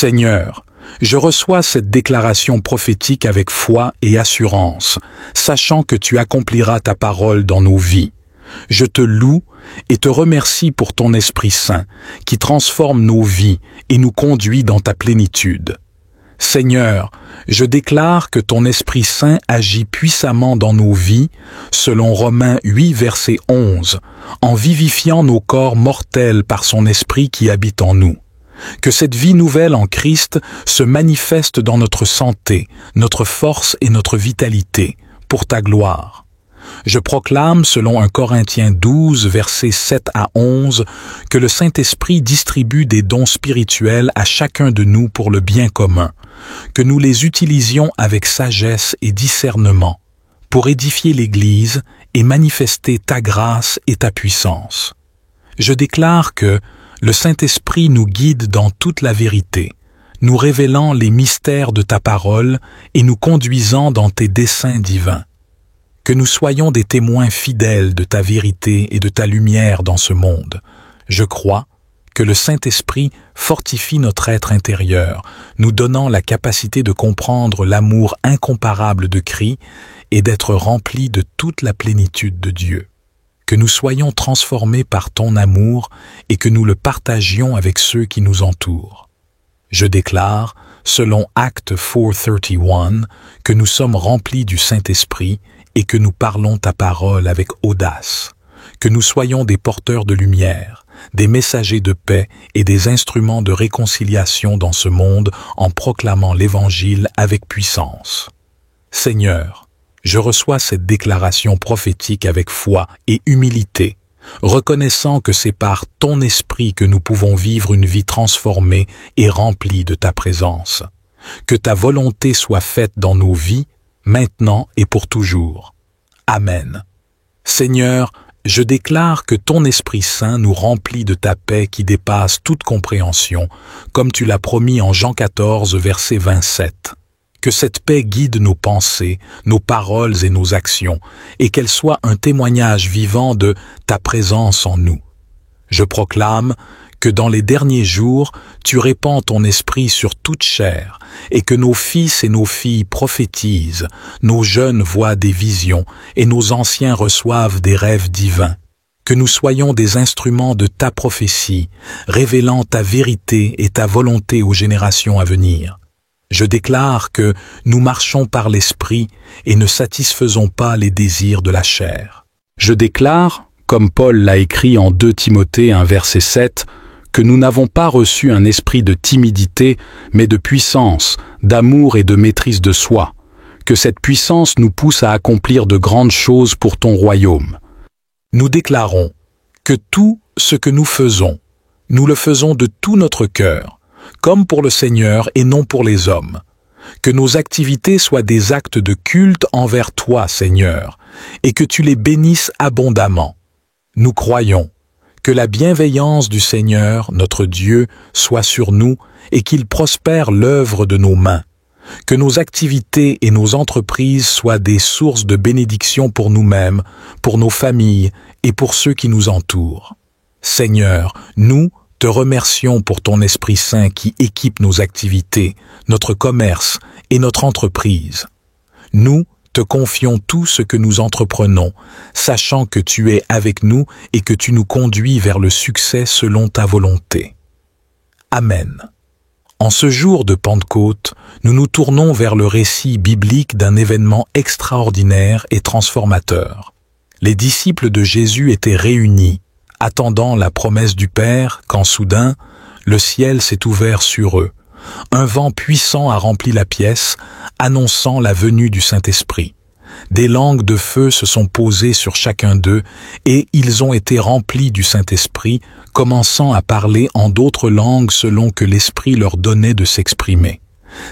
Seigneur, je reçois cette déclaration prophétique avec foi et assurance, sachant que tu accompliras ta parole dans nos vies. Je te loue et te remercie pour ton Esprit Saint qui transforme nos vies et nous conduit dans ta plénitude. Seigneur, je déclare que ton Esprit Saint agit puissamment dans nos vies, selon Romains 8, verset 11, en vivifiant nos corps mortels par son Esprit qui habite en nous. Que cette vie nouvelle en Christ se manifeste dans notre santé, notre force et notre vitalité, pour ta gloire. Je proclame, selon 1 Corinthiens 12, versets 7 à 11, que le Saint-Esprit distribue des dons spirituels à chacun de nous pour le bien commun, que nous les utilisions avec sagesse et discernement, pour édifier l'Église et manifester ta grâce et ta puissance. Je déclare que le Saint-Esprit nous guide dans toute la vérité, nous révélant les mystères de ta parole et nous conduisant dans tes desseins divins. Que nous soyons des témoins fidèles de ta vérité et de ta lumière dans ce monde. Je crois que le Saint-Esprit fortifie notre être intérieur, nous donnant la capacité de comprendre l'amour incomparable de Christ et d'être remplis de toute la plénitude de Dieu. Que nous soyons transformés par ton amour et que nous le partagions avec ceux qui nous entourent. Je déclare, selon Actes 4:31, que nous sommes remplis du Saint-Esprit et que nous parlons ta parole avec audace, que nous soyons des porteurs de lumière, des messagers de paix et des instruments de réconciliation dans ce monde en proclamant l'Évangile avec puissance. Seigneur, je reçois cette déclaration prophétique avec foi et humilité, reconnaissant que c'est par ton esprit que nous pouvons vivre une vie transformée et remplie de ta présence. Que ta volonté soit faite dans nos vies, maintenant et pour toujours. Amen. Seigneur, je déclare que ton Esprit Saint nous remplit de ta paix qui dépasse toute compréhension, comme tu l'as promis en Jean 14, verset 27. Que cette paix guide nos pensées, nos paroles et nos actions, et qu'elle soit un témoignage vivant de ta présence en nous. Je proclame que dans les derniers jours, tu répands ton esprit sur toute chair, et que nos fils et nos filles prophétisent, nos jeunes voient des visions, et nos anciens reçoivent des rêves divins. Que nous soyons des instruments de ta prophétie, révélant ta vérité et ta volonté aux générations à venir. Je déclare que nous marchons par l'esprit et ne satisfaisons pas les désirs de la chair. Je déclare, comme Paul l'a écrit en 2 Timothée 1 verset 7, que nous n'avons pas reçu un esprit de timidité, mais de puissance, d'amour et de maîtrise de soi, que cette puissance nous pousse à accomplir de grandes choses pour ton royaume. Nous déclarons que tout ce que nous le faisons de tout notre cœur, comme pour le Seigneur et non pour les hommes. Que nos activités soient des actes de culte envers toi, Seigneur, et que tu les bénisses abondamment. Nous croyons que la bienveillance du Seigneur, notre Dieu, soit sur nous et qu'il prospère l'œuvre de nos mains. Que nos activités et nos entreprises soient des sources de bénédiction pour nous-mêmes, pour nos familles et pour ceux qui nous entourent. Seigneur, nous te remercions pour ton Esprit Saint qui équipe nos activités, notre commerce et notre entreprise. Nous te confions tout ce que nous entreprenons, sachant que tu es avec nous et que tu nous conduis vers le succès selon ta volonté. Amen. En ce jour de Pentecôte, nous nous tournons vers le récit biblique d'un événement extraordinaire et transformateur. Les disciples de Jésus étaient réunis, attendant la promesse du Père, quand soudain, le ciel s'est ouvert sur eux. Un vent puissant a rempli la pièce, annonçant la venue du Saint-Esprit. Des langues de feu se sont posées sur chacun d'eux, et ils ont été remplis du Saint-Esprit, commençant à parler en d'autres langues selon que l'Esprit leur donnait de s'exprimer.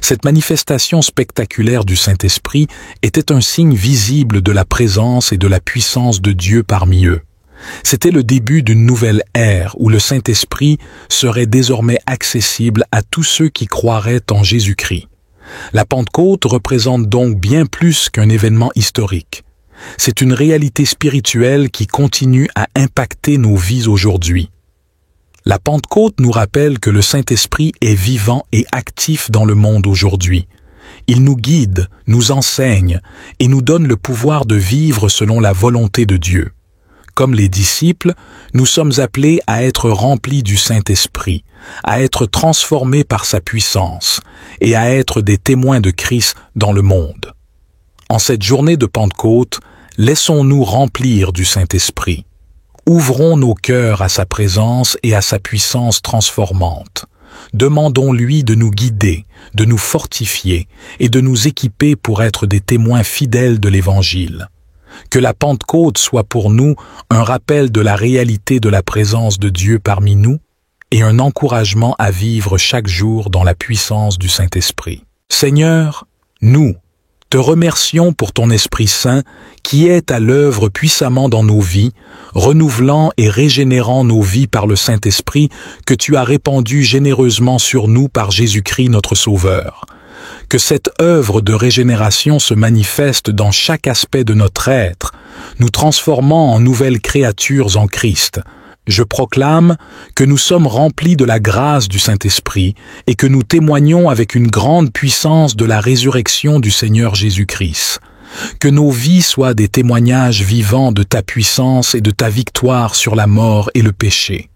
Cette manifestation spectaculaire du Saint-Esprit était un signe visible de la présence et de la puissance de Dieu parmi eux. C'était le début d'une nouvelle ère où le Saint-Esprit serait désormais accessible à tous ceux qui croiraient en Jésus-Christ. La Pentecôte représente donc bien plus qu'un événement historique. C'est une réalité spirituelle qui continue à impacter nos vies aujourd'hui. La Pentecôte nous rappelle que le Saint-Esprit est vivant et actif dans le monde aujourd'hui. Il nous guide, nous enseigne et nous donne le pouvoir de vivre selon la volonté de Dieu. Comme les disciples, nous sommes appelés à être remplis du Saint-Esprit, à être transformés par sa puissance et à être des témoins de Christ dans le monde. En cette journée de Pentecôte, laissons-nous remplir du Saint-Esprit. Ouvrons nos cœurs à sa présence et à sa puissance transformante. Demandons-lui de nous guider, de nous fortifier et de nous équiper pour être des témoins fidèles de l'Évangile. Que la Pentecôte soit pour nous un rappel de la réalité de la présence de Dieu parmi nous et un encouragement à vivre chaque jour dans la puissance du Saint-Esprit. Seigneur, nous te remercions pour ton Esprit Saint qui est à l'œuvre puissamment dans nos vies, renouvelant et régénérant nos vies par le Saint-Esprit que tu as répandu généreusement sur nous par Jésus-Christ notre Sauveur. Que cette œuvre de régénération se manifeste dans chaque aspect de notre être, nous transformant en nouvelles créatures en Christ. Je proclame que nous sommes remplis de la grâce du Saint-Esprit et que nous témoignons avec une grande puissance de la résurrection du Seigneur Jésus-Christ. Que nos vies soient des témoignages vivants de ta puissance et de ta victoire sur la mort et le péché.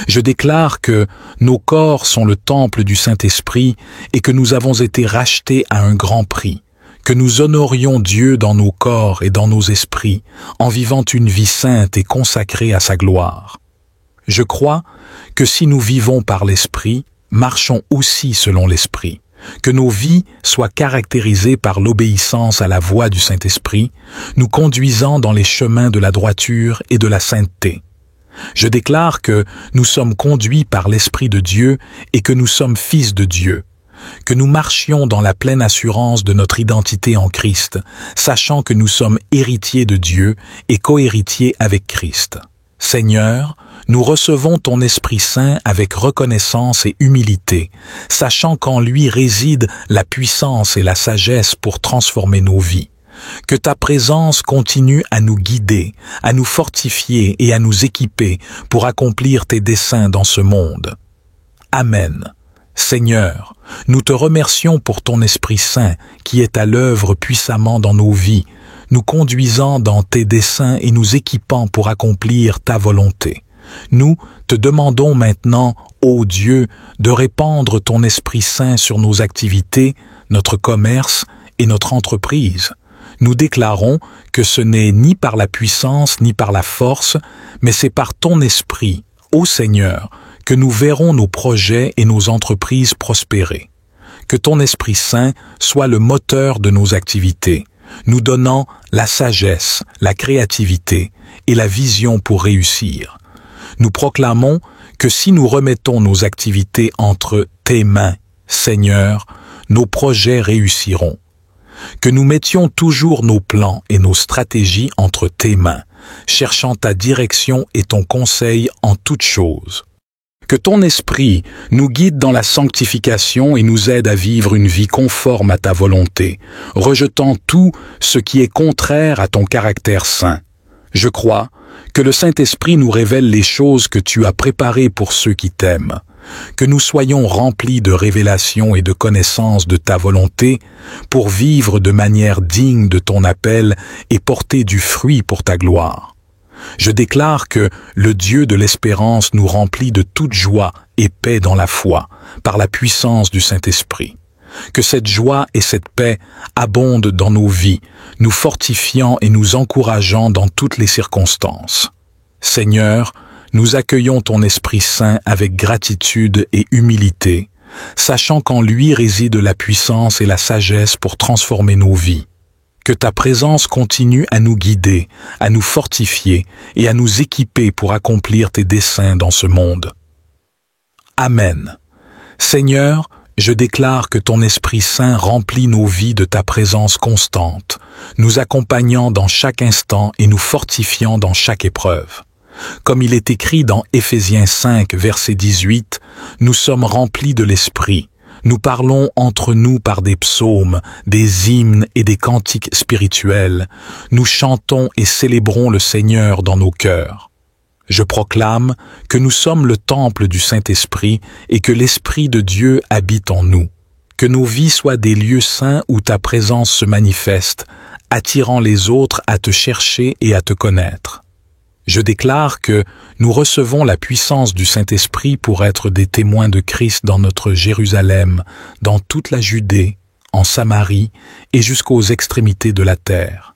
Je déclare que nos corps sont le temple du Saint-Esprit et que nous avons été rachetés à un grand prix. Que nous honorions Dieu dans nos corps et dans nos esprits, en vivant une vie sainte et consacrée à sa gloire. Je crois que si nous vivons par l'Esprit, marchons aussi selon l'Esprit. Que nos vies soient caractérisées par l'obéissance à la voix du Saint-Esprit, nous conduisant dans les chemins de la droiture et de la sainteté. Je déclare que nous sommes conduits par l'Esprit de Dieu et que nous sommes fils de Dieu. Que nous marchions dans la pleine assurance de notre identité en Christ, sachant que nous sommes héritiers de Dieu et cohéritiers avec Christ. Seigneur, nous recevons ton Esprit Saint avec reconnaissance et humilité, sachant qu'en lui réside la puissance et la sagesse pour transformer nos vies. Que ta présence continue à nous guider, à nous fortifier et à nous équiper pour accomplir tes desseins dans ce monde. Amen. Seigneur, nous te remercions pour ton Esprit Saint qui est à l'œuvre puissamment dans nos vies, nous conduisant dans tes desseins et nous équipant pour accomplir ta volonté. Nous te demandons maintenant, ô Dieu, de répandre ton Esprit Saint sur nos activités, notre commerce et notre entreprise. Nous déclarons que ce n'est ni par la puissance ni par la force, mais c'est par ton Esprit, ô Seigneur, que nous verrons nos projets et nos entreprises prospérer. Que ton Esprit Saint soit le moteur de nos activités, nous donnant la sagesse, la créativité et la vision pour réussir. Nous proclamons que si nous remettons nos activités entre tes mains, Seigneur, nos projets réussiront. Que nous mettions toujours nos plans et nos stratégies entre tes mains, cherchant ta direction et ton conseil en toutes choses. Que ton Esprit nous guide dans la sanctification et nous aide à vivre une vie conforme à ta volonté, rejetant tout ce qui est contraire à ton caractère saint. Je crois que le Saint-Esprit nous révèle les choses que tu as préparées pour ceux qui t'aiment. Que nous soyons remplis de révélations et de connaissances de ta volonté pour vivre de manière digne de ton appel et porter du fruit pour ta gloire. Je déclare que le Dieu de l'espérance nous remplit de toute joie et paix dans la foi, par la puissance du Saint-Esprit. Que cette joie et cette paix abondent dans nos vies, nous fortifiant et nous encourageant dans toutes les circonstances. Seigneur, nous accueillons ton Esprit Saint avec gratitude et humilité, sachant qu'en lui réside la puissance et la sagesse pour transformer nos vies. Que ta présence continue à nous guider, à nous fortifier et à nous équiper pour accomplir tes desseins dans ce monde. Amen. Seigneur, je déclare que ton Esprit Saint remplit nos vies de ta présence constante, nous accompagnant dans chaque instant et nous fortifiant dans chaque épreuve. Comme il est écrit dans Éphésiens 5, verset 18, nous sommes remplis de l'Esprit. Nous parlons entre nous par des psaumes, des hymnes et des cantiques spirituels. Nous chantons et célébrons le Seigneur dans nos cœurs. Je proclame que nous sommes le temple du Saint-Esprit et que l'Esprit de Dieu habite en nous. Que nos vies soient des lieux saints où ta présence se manifeste, attirant les autres à te chercher et à te connaître. Je déclare que nous recevons la puissance du Saint-Esprit pour être des témoins de Christ dans notre Jérusalem, dans toute la Judée, en Samarie et jusqu'aux extrémités de la terre.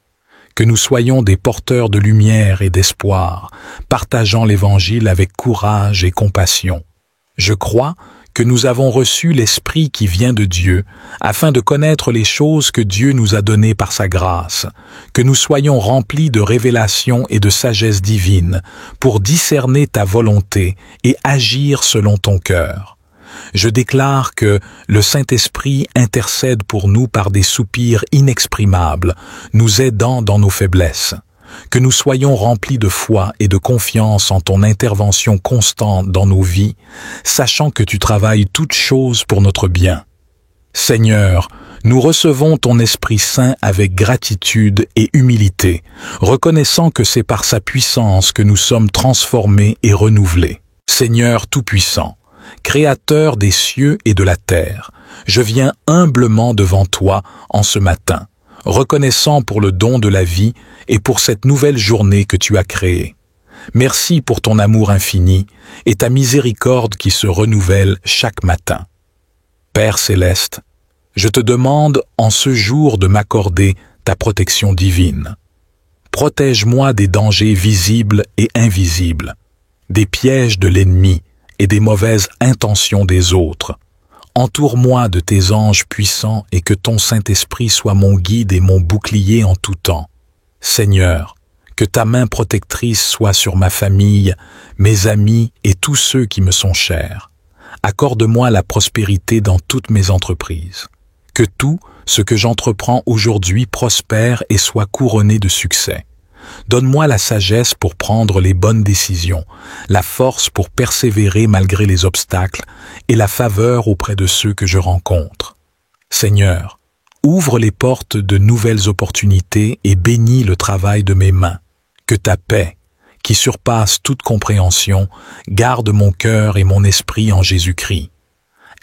Que nous soyons des porteurs de lumière et d'espoir, partageant l'Évangile avec courage et compassion. Je crois que nous avons reçu l'Esprit qui vient de Dieu, afin de connaître les choses que Dieu nous a données par sa grâce, que nous soyons remplis de révélation et de sagesse divine, pour discerner ta volonté et agir selon ton cœur. Je déclare que le Saint-Esprit intercède pour nous par des soupirs inexprimables, nous aidant dans nos faiblesses. Que nous soyons remplis de foi et de confiance en ton intervention constante dans nos vies, sachant que tu travailles toutes choses pour notre bien. Seigneur, nous recevons ton Esprit Saint avec gratitude et humilité, reconnaissant que c'est par sa puissance que nous sommes transformés et renouvelés. Seigneur Tout-Puissant, Créateur des cieux et de la terre, je viens humblement devant toi en ce matin, reconnaissant pour le don de la vie et pour cette nouvelle journée que tu as créée. Merci pour ton amour infini et ta miséricorde qui se renouvelle chaque matin. Père céleste, je te demande en ce jour de m'accorder ta protection divine. Protège-moi des dangers visibles et invisibles, des pièges de l'ennemi et des mauvaises intentions des autres. Entoure-moi de tes anges puissants et que ton Saint-Esprit soit mon guide et mon bouclier en tout temps. Seigneur, que ta main protectrice soit sur ma famille, mes amis et tous ceux qui me sont chers. Accorde-moi la prospérité dans toutes mes entreprises. Que tout ce que j'entreprends aujourd'hui prospère et soit couronné de succès. Donne-moi la sagesse pour prendre les bonnes décisions, la force pour persévérer malgré les obstacles et la faveur auprès de ceux que je rencontre. Seigneur, ouvre les portes de nouvelles opportunités et bénis le travail de mes mains. Que ta paix, qui surpasse toute compréhension, garde mon cœur et mon esprit en Jésus-Christ.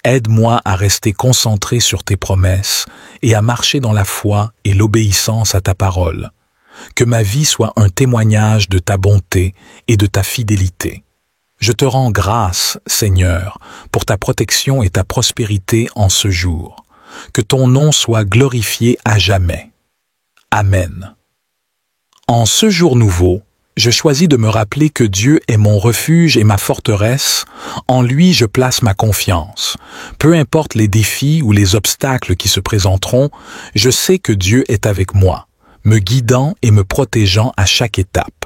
Aide-moi à rester concentré sur tes promesses et à marcher dans la foi et l'obéissance à ta parole. Que ma vie soit un témoignage de ta bonté et de ta fidélité. Je te rends grâce, Seigneur, pour ta protection et ta prospérité en ce jour. Que ton nom soit glorifié à jamais. Amen. En ce jour nouveau, je choisis de me rappeler que Dieu est mon refuge et ma forteresse. En lui, je place ma confiance. Peu importe les défis ou les obstacles qui se présenteront, je sais que Dieu est avec moi, me guidant et me protégeant à chaque étape.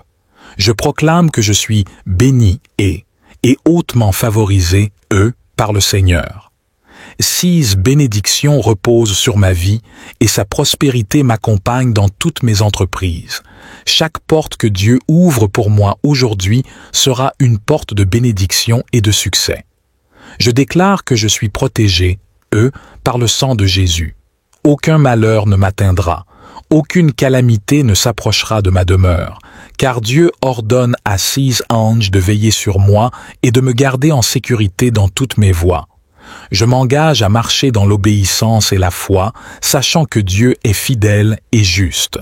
Je proclame que je suis béni et hautement favorisé, par le Seigneur. 6 bénédictions reposent sur ma vie et sa prospérité m'accompagne dans toutes mes entreprises. Chaque porte que Dieu ouvre pour moi aujourd'hui sera une porte de bénédiction et de succès. Je déclare que je suis protégé, par le sang de Jésus. Aucun malheur ne m'atteindra. Aucune calamité ne s'approchera de ma demeure, car Dieu ordonne à 6 anges de veiller sur moi et de me garder en sécurité dans toutes mes voies. Je m'engage à marcher dans l'obéissance et la foi, sachant que Dieu est fidèle et juste.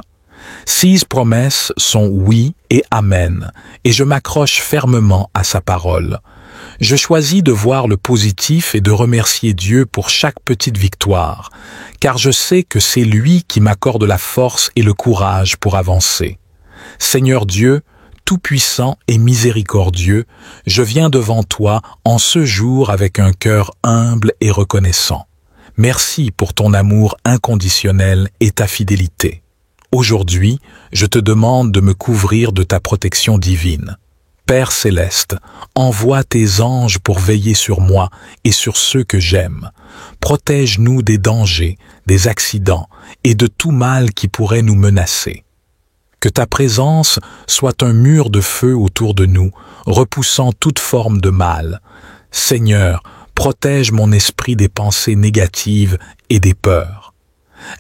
6 promesses sont oui et amen, et je m'accroche fermement à sa parole. Je choisis de voir le positif et de remercier Dieu pour chaque petite victoire, car je sais que c'est lui qui m'accorde la force et le courage pour avancer. Seigneur Dieu, tout-puissant et miséricordieux, je viens devant toi en ce jour avec un cœur humble et reconnaissant. Merci pour ton amour inconditionnel et ta fidélité. Aujourd'hui, je te demande de me couvrir de ta protection divine. Père céleste, envoie tes anges pour veiller sur moi et sur ceux que j'aime. Protège-nous des dangers, des accidents et de tout mal qui pourrait nous menacer. Que ta présence soit un mur de feu autour de nous, repoussant toute forme de mal. Seigneur, protège mon esprit des pensées négatives et des peurs.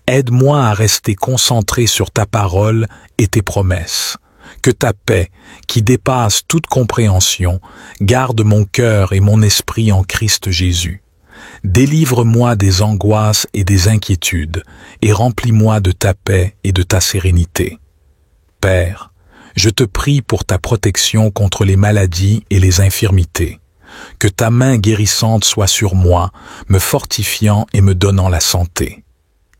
Aide-moi à rester concentré sur ta parole et tes promesses. Que ta paix, qui dépasse toute compréhension, garde mon cœur et mon esprit en Christ Jésus. Délivre-moi des angoisses et des inquiétudes, et remplis-moi de ta paix et de ta sérénité. Père, je te prie pour ta protection contre les maladies et les infirmités. Que ta main guérissante soit sur moi, me fortifiant et me donnant la santé.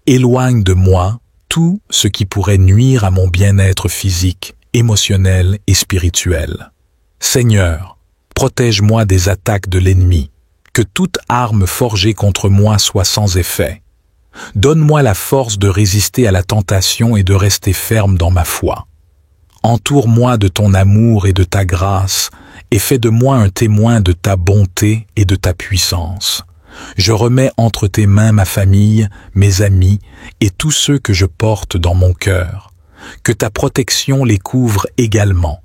Éloigne de moi tout ce qui pourrait nuire à mon bien-être physique, émotionnel et spirituel. Seigneur, protège-moi des attaques de l'ennemi, que toute arme forgée contre moi soit sans effet. Donne-moi la force de résister à la tentation et de rester ferme dans ma foi. Entoure-moi de ton amour et de ta grâce, et fais de moi un témoin de ta bonté et de ta puissance. Je remets entre tes mains ma famille, mes amis et tous ceux que je porte dans mon cœur. Que ta protection les couvre également.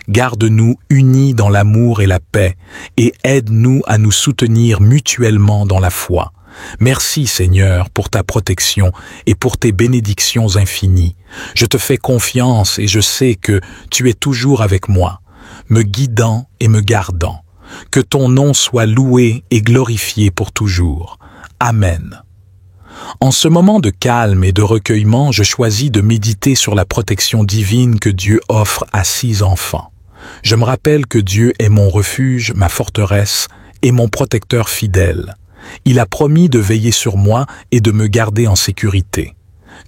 Garde-nous unis dans l'amour et la paix, et aide-nous à nous soutenir mutuellement dans la foi. Merci Seigneur pour ta protection et pour tes bénédictions infinies. Je te fais confiance et je sais que tu es toujours avec moi, me guidant et me gardant. Que ton nom soit loué et glorifié pour toujours. Amen. En ce moment de calme et de recueillement, je choisis de méditer sur la protection divine que Dieu offre à 6 enfants. Je me rappelle que Dieu est mon refuge, ma forteresse et mon protecteur fidèle. Il a promis de veiller sur moi et de me garder en sécurité.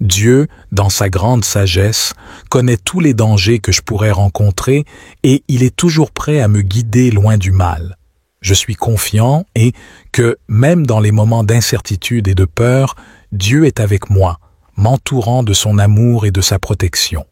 Dieu, dans sa grande sagesse, connaît tous les dangers que je pourrais rencontrer et il est toujours prêt à me guider loin du mal. Je suis confiant et que, même dans les moments d'incertitude et de peur, Dieu est avec moi, m'entourant de son amour et de sa protection.